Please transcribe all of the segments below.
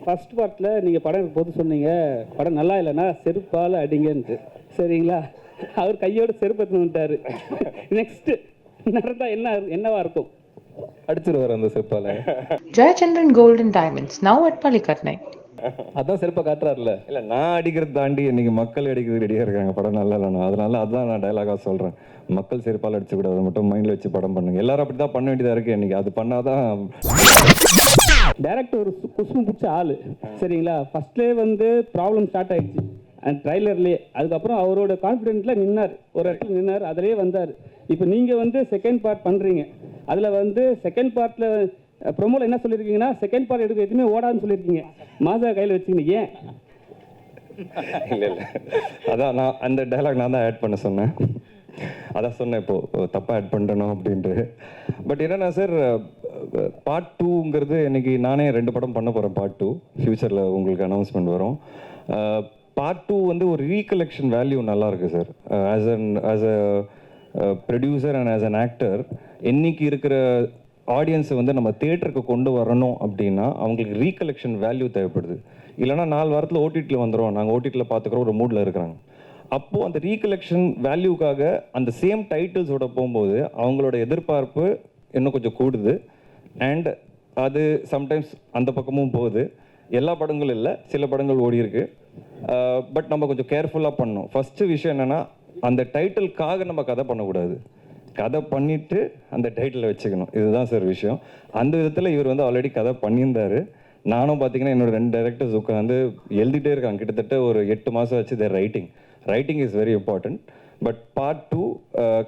First பார்ட்டில் நீங்கள் படம் போது சொன்னீங்க படம் நல்லா இல்லைன்னா செருப்பால் அடிங்கன்ட்டு, சரிங்களா? அவர் கையோட செருப்பு எடுத்துன்னு வந்துட்டாரு. நெக்ஸ்ட்டு நடந்தால் என்னவா இருக்கும்? அடிச்சிருவார் அந்த செருப்பால. Jayachandran Gold and Diamonds, now at Palikatnai. அதான் செருப்பை காட்டுறாருல. இல்லை, நான் அடிக்கிறது தாண்டி இன்னைக்கு மக்கள் அடிக்கிறது ரெடியாக இருக்காங்க படம் நல்லா இல்லைண்ணா. அதனால அதுதான் நான் டைலாகாக சொல்கிறேன். மக்கள் செருப்பால் அடிச்சுக்கூடாது, அதை மட்டும் மைண்டில் வச்சு படம் பண்ணுங்க. எல்லாரும் அப்படி தான் பண்ண வேண்டியதாக இருக்குது இன்னைக்கு. அது பண்ணாதான். டேரக்டர் ஒரு குசுமு பிடிச்ச ஆள், சரிங்களா? ஃபர்ஸ்ட்லேயே வந்து ப்ராப்ளம் ஸ்டார்ட் ஆயிடுச்சு அந்த ட்ரைலர்லேயே. அதுக்கப்புறம் அவரோட கான்ஃபிடென்ட்டில் நின்னார், ஒரு இடத்துல நின்னார், அதிலே வந்தார். இப்போ நீங்கள் வந்து செகண்ட் பார்ட் பண்ணுறீங்க. அதில் வந்து செகண்ட் பார்ட்டில் ப்ரொமோவில் என்ன சொல்லியிருக்கீங்கன்னா, செகண்ட் பார்ட் எடுக்க எதுவுமே ஓடாதுன்னு சொல்லியிருக்கீங்க. மாதா கையில் வச்சுக்கீங்க, ஏன்? இல்லை இல்லை, அதான் நான் அந்த டைலாக் நான் தான் ஆட் பண்ண சொன்னேன். அதான் சொன்னேன் இப்போது தப்பாக ஆட் பண்ணிட்டணும் அப்படின்ட்டு. பட் என்னென்னா சார், பார்ட் 2ங்கிறது இன்னைக்கு நானே 2 படம் பண்ண போகிறேன். பார்ட் 2 ஃப்யூச்சரில் உங்களுக்கு அனௌன்ஸ்மெண்ட் வரும். பார்ட் 2 வந்து ஒரு ரீகலெக்ஷன் வேல்யூ நல்லாயிருக்கு sir. As a producer and as an actor, இன்னைக்கு இருக்கிற ஆடியன்ஸை வந்து நம்ம தியேட்டருக்கு கொண்டு வரணும் அப்படின்னா அவங்களுக்கு ரீகலெக்ஷன் வேல்யூ தேவைப்படுது. இல்லைனா 4 வாரத்தில் ஓடிடியில் வந்துடும், நாங்கள் ஓடிடியில் பார்த்துக்குறோம் ஒரு மூடில் இருக்கிறாங்க. அப்போது அந்த ரீகலெக்ஷன் வேல்யூக்காக அந்த சேம் டைட்டில்ஸோட போகும்போது அவங்களோட எதிர்பார்ப்பு இன்னும் கொஞ்சம் கூடுது. அண்ட் அது சம்டைம்ஸ் அந்த பக்கமும் போகுது. எல்லா படங்களும் இல்லை, சில படங்கள் ஓடி இருக்கு. பட் நம்ம கொஞ்சம் கேர்ஃபுல்லாக பண்ணணும். ஃபஸ்ட்டு விஷயம் என்னென்னா, அந்த டைட்டிலுக்காக நம்ம கதை பண்ணக்கூடாது. கதை பண்ணிவிட்டு அந்த டைட்டிலை வச்சுக்கணும். இதுதான் சார் விஷயம். அந்த விதத்தில் இவர் வந்து ஆல்ரெடி கதை பண்ணியிருந்தார். நானும் பார்த்தீங்கன்னா என்னோட 2 டைரக்டர்ஸ் உட்காந்து எழுதிட்டே இருக்காங்க. கிட்டத்தட்ட ஒரு 8 மாதம் வச்சு their writing is very important. But part 2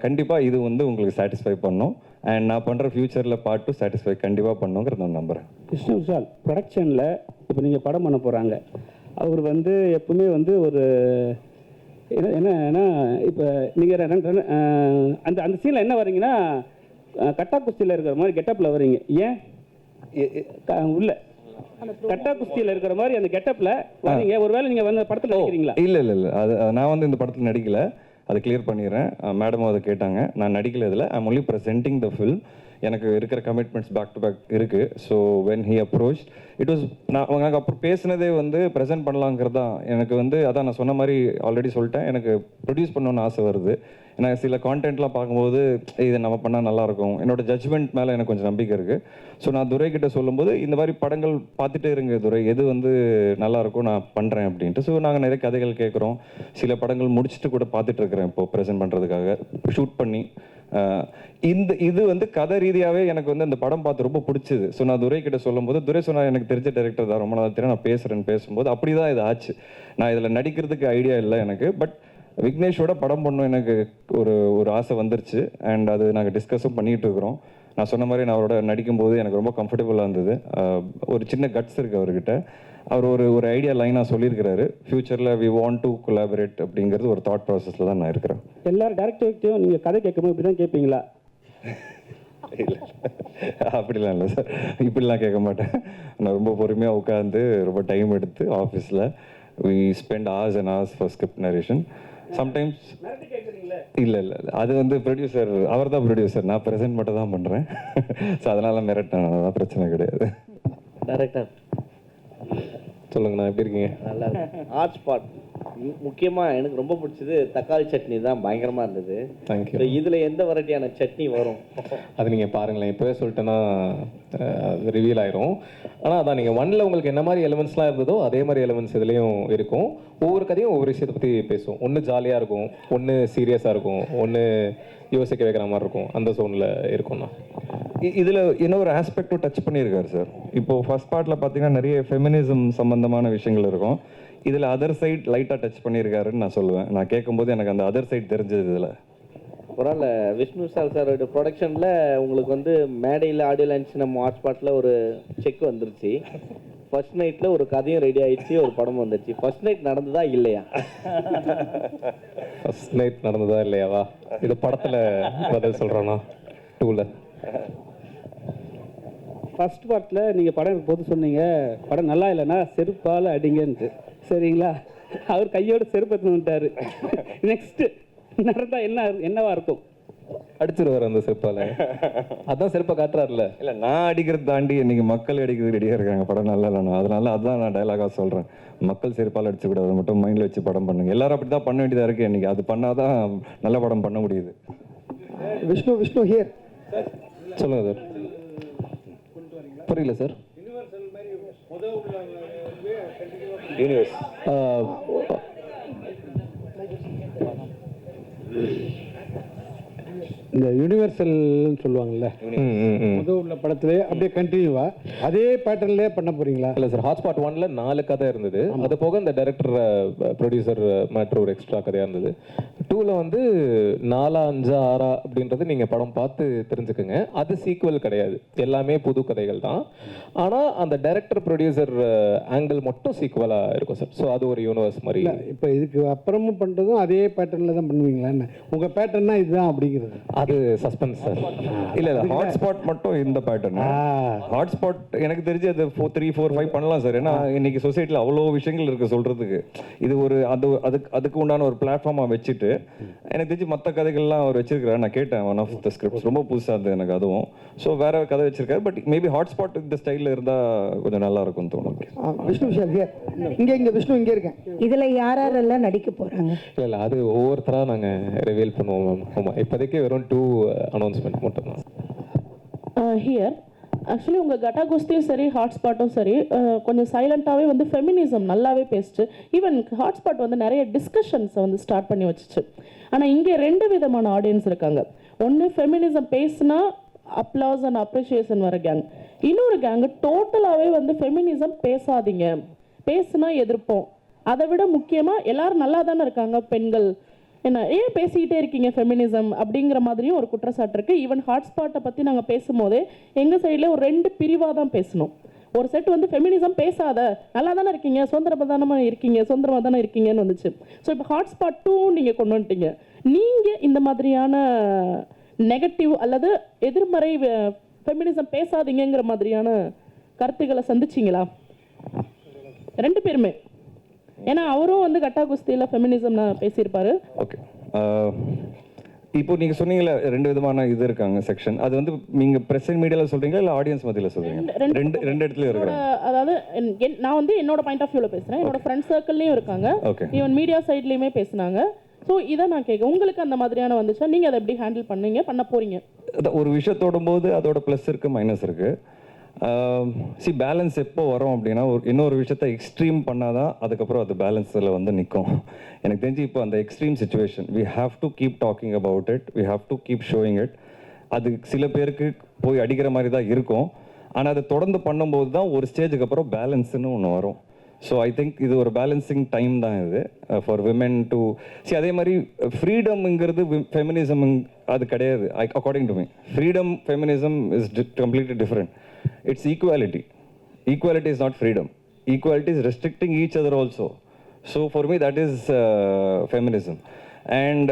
கண்டிப்பாக இது வந்து உங்களுக்கு சாட்டிஸ்ஃபை பண்ணும். அண்ட் நான் பண்ணுற ஃப்யூச்சரில் பார்ட் 2 சாட்டிஸ்ஃபை கண்டிப்பாக பண்ணுங்கிறத நான் நம்புகிறேன். விஷ்ணு விஷால் ப்ரொடக்ஷனில் இப்போ நீங்கள் படம் பண்ண போகிறாங்க. அவர் வந்து எப்பவுமே வந்து ஒரு என்னன்னா, இப்போ நீங்கள் அந்த சீனில் என்ன வரீங்கன்னா, கட்டா குஸ்தியில் இருக்கிற மாதிரி கெட்டப்பில் வரீங்க. ஏன் உள்ள கட்டா குஸ்தியில் இருக்கிற மாதிரி அந்த கெட்டப்பில் வரீங்க? ஒருவேளை நீங்கள் வந்து படத்தில் நடிக்கிறீங்களா? இல்லை இல்லை இல்லை, அது நான் வந்து இந்த படத்தில் நடிக்கலை. அதை கிளியர் பண்ணிடுறேன். மேடமும் அதை கேட்டாங்க. நான் நடிக்கல இதில். I'm only presenting the film. எனக்கு இருக்கிற கமிட்மெண்ட்ஸ் பேக் டு பேக் இருக்குது. So when he approach it was, நாங்கள் அப்புறம் பேசினதே வந்து ப்ரெசென்ட் பண்ணலாங்கிறது தான். எனக்கு வந்து அதான் நான் சொன்ன மாதிரி ஆல்ரெடி சொல்லிட்டேன், எனக்கு ப்ரொடியூஸ் பண்ணணுன்னு ஆசை வருது. எனக்கு சில கான்டென்ட்லாம் பார்க்கும்போது இதை நம்ம பண்ணால் நல்லாயிருக்கும். என்னோடய ஜட்ஜ்மெண்ட் மேலே எனக்கு கொஞ்சம் நம்பிக்கை இருக்குது. ஸோ நான் துரை கிட்ட சொல்லும்போது இந்த மாதிரி படங்கள் பார்த்துட்டே இருங்க துரை, எது வந்து நல்லாயிருக்கும் நான் பண்ணுறேன் அப்படின்ட்டு. ஸோ நாங்கள் நிறைய கதைகள் கேட்குறோம். சில படங்கள் முடிச்சுட்டு கூட பார்த்துட்ருக்குறேன் இப்போது ப்ரெசென்ட் பண்ணுறதுக்காக ஷூட் பண்ணி. இது வந்து கதை ரீதியாகவே எனக்கு வந்து அந்த படம் பார்த்து ரொம்ப பிடிச்சிது. ஸோ நான் துரை கிட்ட சொல்லும்போது துரை சொன்னார், எனக்கு தெரிஞ்ச டைரக்டர் தான், ரொம்ப நாள் தெரியும், நான் பேசுகிறேன்னு பேசும்போது அப்படி தான் இது ஆச்சு. நான் இதில் நடிக்கிறதுக்கு ஐடியா இல்லை எனக்கு. பட் விக்னேஷோட படம் பண்ணணும் எனக்கு ஒரு ஆசை வந்துருச்சு. அண்ட் அது நாங்கள் டிஸ்கஸும் பண்ணிகிட்டு இருக்கிறோம். நான் சொன்ன மாதிரி நான் அவரோட நடிக்கும்போது எனக்கு ரொம்ப கம்ஃபர்டபுளாக இருந்தது. ஒரு சின்ன கட்ஸ் இருக்குது அவர்கிட்ட. அவர் ஒரு ஐடியா லைனாக சொல்லியிருக்கிறாரு, ஃப்யூச்சரில் வி வாண்ட் டு கொலாபரேட் அப்படிங்கிறது ஒரு தாட் ப்ராசஸில் தான் நான் இருக்கிறேன். எல்லாரும் டேரக்டர்கிட்டையும் நீங்கள் கதை கேட்கும்போது இப்படி தான் கேட்பீங்களா? இல்லை, அப்படிலாம் இல்லை சார், இப்படிலாம் கேட்க மாட்டேன். நான் ரொம்ப பொறுமையாக உட்காந்து ரொம்ப டைம் எடுத்து ஆஃபீஸில் we spend hours and hours for script narration. Sometimes இல்லை இல்லை, அது வந்து ப்ரொடியூசர், அவர் தான் ப்ரொடியூசர், நான் ப்ரெசென்ட் மட்டும் தான் பண்ணுறேன். ஸோ அதனால் மிரட்டேன், அதெல்லாம் பிரச்சனை கிடையாது. டைரக்டர் சொல்லுங்கண்ணா, எப்படி இருக்கீங்க? நல்லா இருக்கு. ஆர்ட் ஸ்பாட் முக்கியமாக எனக்கு ரொம்ப பிடிச்சது தக்காளி சட்னி தான், பயங்கரமாக இருந்தது. தேங்க்யூ. இதில் எந்த வெரைட்டியான சட்னி வரும்? அது நீங்கள் பாருங்களேன், இப்போவே சொல்லிட்டேன்னா ரிவீல் ஆயிரும். ஆனால் அதான் நீங்கள் 1ல் உங்களுக்கு என்ன மாதிரி எலிமெண்ட்ஸ்லாம் இருந்ததோ அதே மாதிரி எலிமெண்ட்ஸ் இதுலேயும் இருக்கும். ஒவ்வொரு கதையும் ஒவ்வொரு விஷயத்தை பற்றி பேசுவோம். ஒன்று ஜாலியாக இருக்கும், ஒன்று சீரியஸாக இருக்கும், ஒன்று யோசிக்க வைக்கிற மாதிரி இருக்கும். அந்த ஜோனில் இருக்கும்ண்ணா. இதில் இன்னொரு ஆஸ்பெக்டும் டச் பண்ணியிருக்காரு சார். இப்போது ஃபர்ஸ்ட் பார்ட்டில் பார்த்தீங்கன்னா நிறைய ஃபெமினிசம் சம்மந்தமான விஷயங்கள் இருக்கும். இதில் அதர் சைட் லைட்டாக டச் பண்ணியிருக்காருன்னு நான் சொல்லுவேன். நான் கேட்கும்போது எனக்கு அந்த அதர் சைட் தெரிஞ்சது இதில். பரவாயில்ல. விஷ்ணு விஷால் சாரோட ப்ரொடக்ஷனில் உங்களுக்கு வந்து மேடையில் ஆடியோ லான்ச் நம்ம ஆர்ட் ஸ்பாட்டில் ஒரு செக் வந்துருச்சு. ஃபர்ஸ்ட் நைட்டில் ஒரு கதையும் ரெடி ஆயிடுச்சு, ஒரு படம் வந்துருச்சு. ஃபர்ஸ்ட் நைட் நடந்ததா இல்லையா? ஃபர்ஸ்ட் நைட் நடந்ததா இல்லையாவா? இது படத்தில் பதில் சொல்கிறோண்ணா. 2ல் ஃபர்ஸ்ட் பார்ட்டில் நீங்கள் படம் போது சொன்னீங்க படம் நல்லா இல்லைன்னா செருப்பால் அடிங்கன்ட்டு, சரிங்களா? அவர் கையோட செருப்பு எடுத்துன்னு வந்துட்டாரு. நெக்ஸ்ட்டு நடந்தால் என்னவா இருக்கும்? அடிச்சிருவார் அந்த செருப்பால. அதான் செருப்பை காட்டுறாருல. இல்லை, நான் அடிக்கிறது தாண்டி இன்னைக்கு மக்கள் அடிக்கிறது ரெடியாக இருக்காங்க. படம் நல்லா இல்லைண்ணா, அதனால அதுதான் நான் டைலாகாக சொல்கிறேன். மக்கள் செருப்பால் அடிச்சுக்கூடாது, அதை மட்டும் மைண்டில் வச்சு படம் பண்ணுங்க. எல்லாரும் அப்படி தான் பண்ண வேண்டியதாக இருக்குது இன்னைக்கு. அது பண்ணாதான் நல்ல படம் பண்ண முடியுது. விஷ்ணு ஹியர். சொல்லுங்க சார். புரியல சார். யூனிவர்ஸ் இந்த யூனிவர்சல்னு சொல்லுவாங்கல்ல, முதல் உள்ள படத்திலே அப்படியே கண்டினியூவா அதே பேட்டர்ன்லேயே பண்ண போறீங்களா? இல்லை சார், ஹாட்ஸ்பாட் 1ல 4 கதை இருந்தது. அது போக இந்த டைரக்டர் ப்ரொடியூசர் மேட்ரு ஒரு எக்ஸ்ட்ரா கதையாக இருந்தது. 2ல வந்து 4, 5, 6 அப்படின்றது நீங்கள் படம் பார்த்து தெரிஞ்சுக்குங்க. அது சீக்குவல் கிடையாது, எல்லாமே புது கதைகள் தான். ஆனால் அந்த டைரக்டர் ப்ரொடியூசர் ஆங்கிள் மட்டும் சீக்குவலாக இருக்கும் சார். ஸோ அது ஒரு யூனிவர்ஸ் மாதிரி. இப்போ இதுக்கு அப்புறமும் பண்ணுறதும் அதே பேட்டர்னில் தான் பண்ணுவீங்களா? என்ன உங்கள் பேட்டர்னா இதுதான் அப்படிங்கிறது? அது சஸ்பென்ஸ் சார். இல்லை ஹாட்ஸ்பாட் மட்டும் இந்த பேட்டர்ன். ஹாட்ஸ்பாட் எனக்கு தெரிஞ்சு அது 3, 4, 5 பண்ணலாம் சார். ஏன்னா இன்னைக்கு சொசைட்டியில் அவ்வளோ விஷயங்கள் இருக்குது சொல்கிறதுக்கு. இது ஒரு அதுக்கு உண்டான ஒரு பிளாட்ஃபார்மாக வச்சுட்டு எனக்கு தெரிஞ்சு மற்ற கதைகள்லாம் அவர் வச்சிருக்கிறார். நான் கேட்டேன் ஒன் ஆஃப் த ஸ்கிரிப்ட்ஸ், ரொம்ப புதுசாக இருந்தது எனக்கு அதுவும். ஸோ வேற கதை வச்சிருக்காரு. பட் மேபி ஹாட்ஸ்பாட் இந்த ஸ்டைலில் இருந்தால் கொஞ்சம் நல்லா இருக்கும்னு தோணும். விஷ்ணு இங்கே விஷ்ணு இங்கே இருக்கேன். இதில் யாரெல்லாம் நடிக்க போகிறாங்க? இல்லை, அது ஒவ்வொருத்தராக நாங்கள் ரிவீல் பண்ணுவோம் மேம். ஆமாம், இப்போதைக்கு வெறும் 2 அனௌன்ஸ்மெண்ட் மட்டும்தான். ஹியர் ஆக்சுவலி உங்கள் கட்டா குஸ்தியும் சரி ஹாட்ஸ்பாட்டும் சரி கொஞ்சம் சைலண்ட்டாகவே வந்து ஃபெமினிசம் நல்லாவே பேசிச்சு. ஈவன் ஹாட்ஸ்பாட் வந்து நிறைய டிஸ்கஷன்ஸை வந்து ஸ்டார்ட் பண்ணி வச்சுச்சு. ஆனால் இங்கே 2 விதமான ஆடியன்ஸ் இருக்காங்க. ஒன்று ஃபெமினிசம் பேசுனா அப்ளாஸ் அண்ட் அப்ரிஷியேஷன் வர கேங். இன்னொரு கேங்கு டோட்டலாகவே வந்து ஃபெமினிசம் பேசாதீங்க, பேசுனா எதிர்ப்போம். அதை விட முக்கியமாக எல்லாரும் நல்லா தானே இருக்காங்க, பெண்கள் என்ன ஏன் பேசிக்கிட்டே இருக்கீங்க ஃபெமினிசம் அப்படிங்கிற மாதிரியும் ஒரு குற்றச்சாட்டு இருக்குது. ஈவன் ஹாட்ஸ்பாட்டை பற்றி நாங்கள் பேசும்போதே எங்கள் சைடில் ஒரு 2 பிரிவாக தான் பேசணும். ஒரு செட் வந்து ஃபெமினிசம் பேசாத, நல்லா தானே இருக்கீங்க, சுதந்திரமாக தானே இருக்கீங்கன்னு வந்துச்சு. ஸோ இப்போ ஹாட்ஸ்பாட் 2 நீங்கள் கொண்டு வந்துட்டீங்க. நீங்கள் இந்த மாதிரியான நெகட்டிவ் அல்லது எதிர்மறை ஃபெமினிசம் பேசாதீங்கிற மாதிரியான கருத்துக்களை சந்திச்சிங்களா 2 பேருமே? ஏன்னா அவரும் வந்து கட்டா குஸ்தியில் ஃபெமினிசம் நான் பேசியிருப்பாரு. ஓகே, இப்போ நீங்கள் சொன்னீங்களே 2 விதமான இது இருக்காங்க செக்ஷன். அது வந்து நீங்கள் ப்ரெஸ் அண்ட் மீடியாவில் சொல்கிறீங்களா இல்லை ஆடியன்ஸ் மத்தியில் சொல்கிறீங்க? ரெண்டு இடத்துல இருக்கிறாங்க. அதாவது நான் வந்து என்னோட பாயிண்ட் ஆஃப் வியூவில் பேசுகிறேன். என்னோட ஃப்ரெண்ட் சர்க்கிள்லையும் இருக்காங்க, ஈவன் மீடியா சைட்லேயுமே பேசுனாங்க. ஸோ இதை நான் கேட்க, உங்களுக்கு அந்த மாதிரியான வந்துச்சா? நீங்கள் அதை எப்படி ஹேண்டில் பண்ண போகிறீங்க? ஒரு விஷயத்தோடும் போது அதோட ப்ளஸ் இருக்குது, மைனஸ் இருக்குது. பேலன்ஸ் எப்போ வரும் அப்படின்னா, இன்னொரு விஷயத்த எக்ஸ்ட்ரீம் பண்ணாதான் அதுக்கப்புறம் அது பேலன்ஸில் வந்து நிற்கும். எனக்கு தெரிஞ்சு இப்போ அந்த extreme situation we have to keep talking about it, we have to keep showing it. அது சில பேருக்கு போய் அடிக்கிற மாதிரி தான் இருக்கும். ஆனால் அதை தொடர்ந்து பண்ணும்போது தான் ஒரு ஸ்டேஜுக்கு அப்புறம் பேலன்ஸ்னு ஒன்று வரும். ஸோ ஐ திங்க் இது ஒரு பேலன்சிங் டைம் தான் இது ஃபார் விமென் டு அதே மாதிரி ஃப்ரீடம்ங்கிறது ஃபெமினிசம் அது கிடையாது. According to me freedom feminism is completely different. It's equality. Equality is not freedom. Equality is restricting each other also. So for me that is feminism. And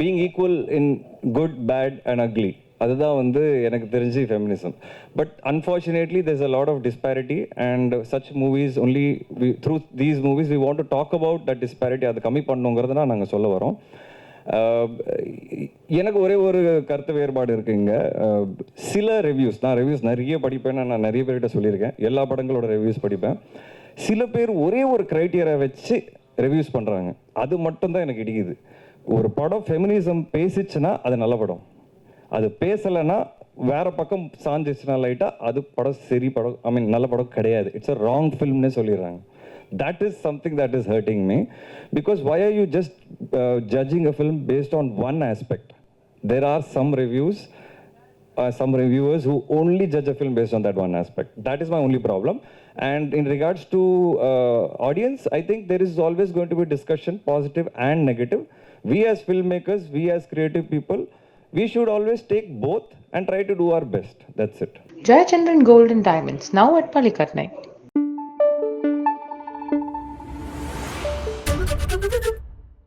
being equal in good, bad and ugly. அதுதான் வந்து எனக்கு தெரிஞ்சு feminism. But unfortunately there's a lot of disparity and such movies only through these movies we want to talk about that disparity. அது கம்மி பண்ணுங்கிறத நாங்கள் சொல்ல வரோம். எனக்கு ஒரே ஒரு கருத்து வேறுபாடு இருக்குங்க. சில ரிவ்யூஸ், நான் ரிவ்யூஸ் நிறைய படிப்பேன், நான் நிறைய பேர்கிட்ட சொல்லியிருக்கேன், எல்லா படங்களோட ரிவ்யூஸ் படிப்பேன். சில பேர் ஒரே ஒரு க்ரைட்டீரியா வச்சு ரிவ்யூஸ் பண்ணுறாங்க. அது மட்டும்தான் எனக்கு இடிக்குது. ஒரு படம் ஃபெமினிசம் பேசிச்சுன்னா அது நல்ல படம், அது பேசலைன்னா வேற பக்கம் சாஞ்சிச்சுன்னா லைட்டாக அது படம் சரி படம், ஐ மீன் நல்ல படம் கிடையாது, இட்ஸ் அ ராங் ஃபில்ம்னே சொல்லிடுறாங்க. That is something that is hurting me, because why are you just judging a film based on one aspect? There are some reviewers who only judge a film based on that one aspect. That is my only problem. And in regards to audience, I think there is always going to be discussion, positive and negative. We as filmmakers, we as creative people, we should always take both and try to do our best. That's it. Jayachandran Gold and Diamonds, now at Palikatnai.